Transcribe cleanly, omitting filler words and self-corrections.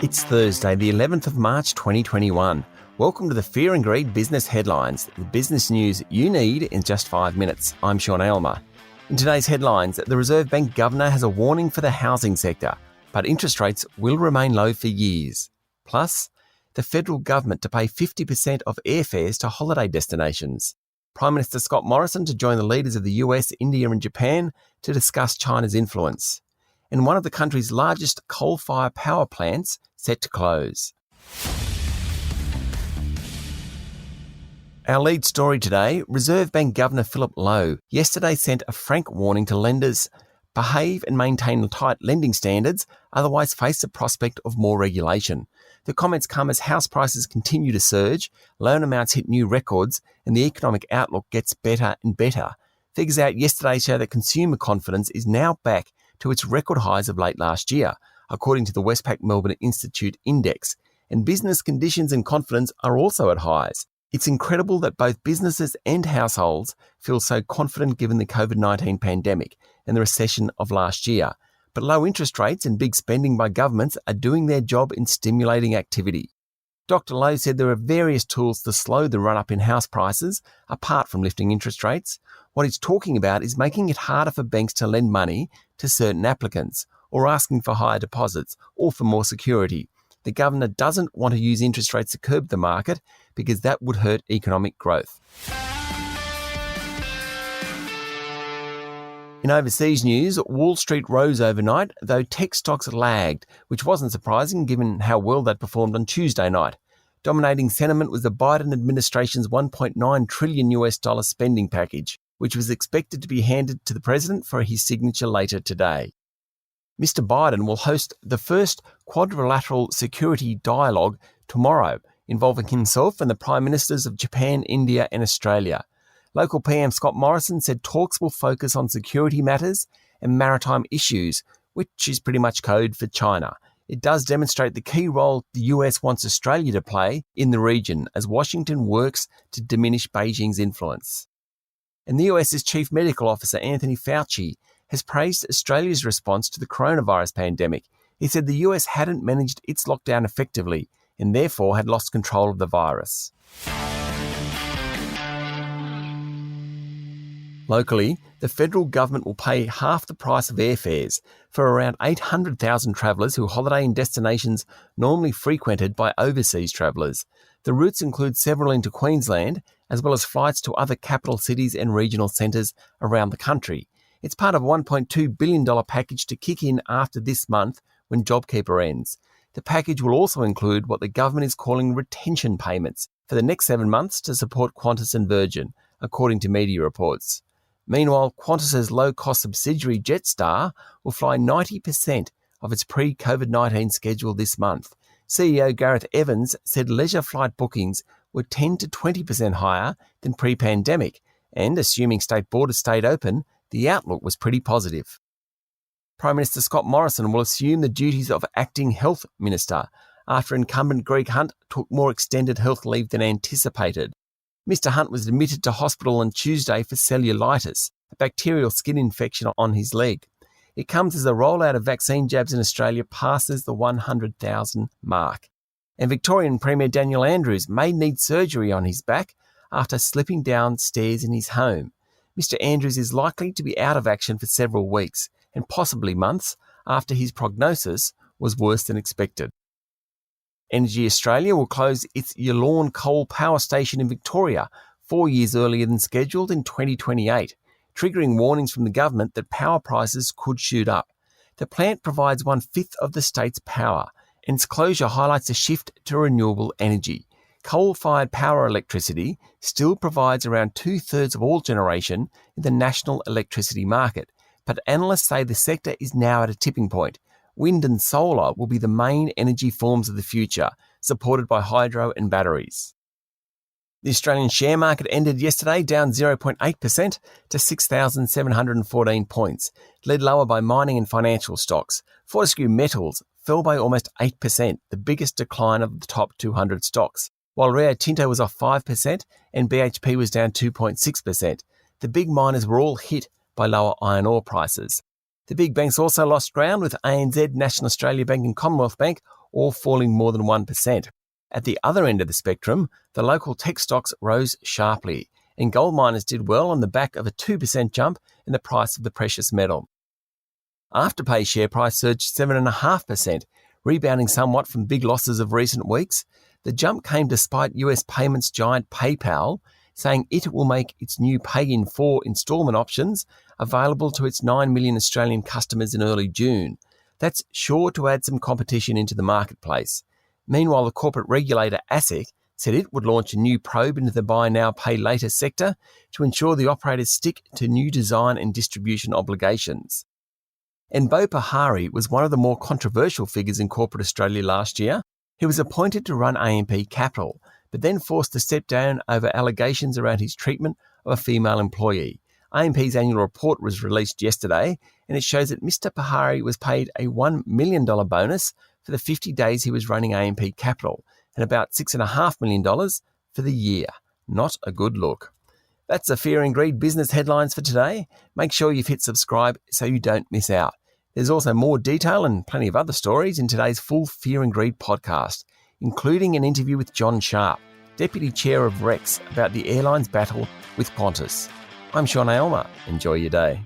It's Thursday, the 11th of March 2021. Welcome to the Fear and Greed Business Headlines, the business news you need in just 5 minutes. I'm Sean Aylmer. In today's headlines, the Reserve Bank Governor has a warning for the housing sector, but interest rates will remain low for years. Plus, the federal government to pay 50% of airfares to holiday destinations. Prime Minister Scott Morrison to join the leaders of the US, India and Japan to discuss China's influence. And one of the country's largest coal-fired power plants set to close. Our lead story today, Reserve Bank Governor Philip Lowe yesterday sent a frank warning to lenders: behave and maintain tight lending standards, otherwise face the prospect of more regulation. The comments come as house prices continue to surge, loan amounts hit new records, and the economic outlook gets better and better. Figures out yesterday show that consumer confidence is now back to its record highs of late last year, according to the Westpac Melbourne Institute Index, and business conditions and confidence are also at highs. It's incredible that both businesses and households feel so confident given the COVID-19 pandemic and the recession of last year. But low interest rates and big spending by governments are doing their job in stimulating activity. Dr. Lowe said there are various tools to slow the run-up in house prices, apart from lifting interest rates. What he's talking about is making it harder for banks to lend money to certain applicants, or asking for higher deposits, or for more security. The governor doesn't want to use interest rates to curb the market because that would hurt economic growth. In overseas news, Wall Street rose overnight, though tech stocks lagged, which wasn't surprising given how well they'd performed on Tuesday night. Dominating sentiment was the Biden administration's $1.9 trillion spending package, which was expected to be handed to the president for his signature later today. Mr. Biden will host the first quadrilateral security dialogue tomorrow, involving himself and the Prime Ministers of Japan, India and Australia. Local PM Scott Morrison said talks will focus on security matters and maritime issues, which is pretty much code for China. It does demonstrate the key role the US wants Australia to play in the region as Washington works to diminish Beijing's influence. And the US's Chief Medical Officer Anthony Fauci has praised Australia's response to the coronavirus pandemic. He said the US hadn't managed its lockdown effectively and therefore had lost control of the virus. Locally, the federal government will pay half the price of airfares for around 800,000 travellers who holiday in destinations normally frequented by overseas travellers. The routes include several into Queensland, as well as flights to other capital cities and regional centres around the country. It's part of a $1.2 billion package to kick in after this month when JobKeeper ends. The package will also include what the government is calling retention payments for the next 7 months to support Qantas and Virgin, according to media reports. Meanwhile, Qantas's low-cost subsidiary Jetstar will fly 90% of its pre-COVID-19 schedule this month. CEO Gareth Evans said leisure flight bookings were 10 to 20% higher than pre-pandemic, and assuming state borders stayed open, the outlook was pretty positive. Prime Minister Scott Morrison will assume the duties of acting health minister after incumbent Greg Hunt took more extended health leave than anticipated. Mr. Hunt was admitted to hospital on Tuesday for cellulitis, a bacterial skin infection on his leg. It comes as the rollout of vaccine jabs in Australia passes the 100,000 mark. And Victorian Premier Daniel Andrews may need surgery on his back after slipping down stairs in his home. Mr. Andrews is likely to be out of action for several weeks and possibly months after his prognosis was worse than expected. Energy Australia will close its Yallourn coal power station in Victoria 4 years earlier than scheduled in 2028, triggering warnings from the government that power prices could shoot up. The plant provides 1/5 of the state's power, and its closure highlights a shift to renewable energy. Coal-fired power electricity still provides around 2/3 of all generation in the national electricity market, but analysts say the sector is now at a tipping point. Wind and solar will be the main energy forms of the future, supported by hydro and batteries. The Australian share market ended yesterday down 0.8% to 6,714 points, led lower by mining and financial stocks. Fortescue Metals fell by almost 8%, the biggest decline of the top 200 stocks, while Rio Tinto was off 5% and BHP was down 2.6%. The big miners were all hit by lower iron ore prices. The big banks also lost ground, with ANZ, National Australia Bank and Commonwealth Bank all falling more than 1%. At the other end of the spectrum, the local tech stocks rose sharply, and gold miners did well on the back of a 2% jump in the price of the precious metal. Afterpay share price surged 7.5%, rebounding somewhat from big losses of recent weeks. The jump came despite US payments giant PayPal saying it will make its new Pay in 4 instalment options available to its 9 million Australian customers in early June. That's sure to add some competition into the marketplace. Meanwhile, the corporate regulator ASIC said it would launch a new probe into the buy now, pay later sector to ensure the operators stick to new design and distribution obligations. And Bo Pahari was one of the more controversial figures in corporate Australia last year. He was appointed to run AMP Capital, but then forced to step down over allegations around his treatment of a female employee. AMP's annual report was released yesterday, and it shows that Mr. Pahari was paid a $1 million bonus for the 50 days he was running AMP Capital, and about $6.5 million for the year. Not a good look. That's the Fear and Greed business headlines for today. Make sure you've hit subscribe so you don't miss out. There's also more detail and plenty of other stories in today's full Fear and Greed podcast, including an interview with John Sharp, Deputy Chair of Rex, about the airline's battle with Qantas. I'm Sean Aylmer. Enjoy your day.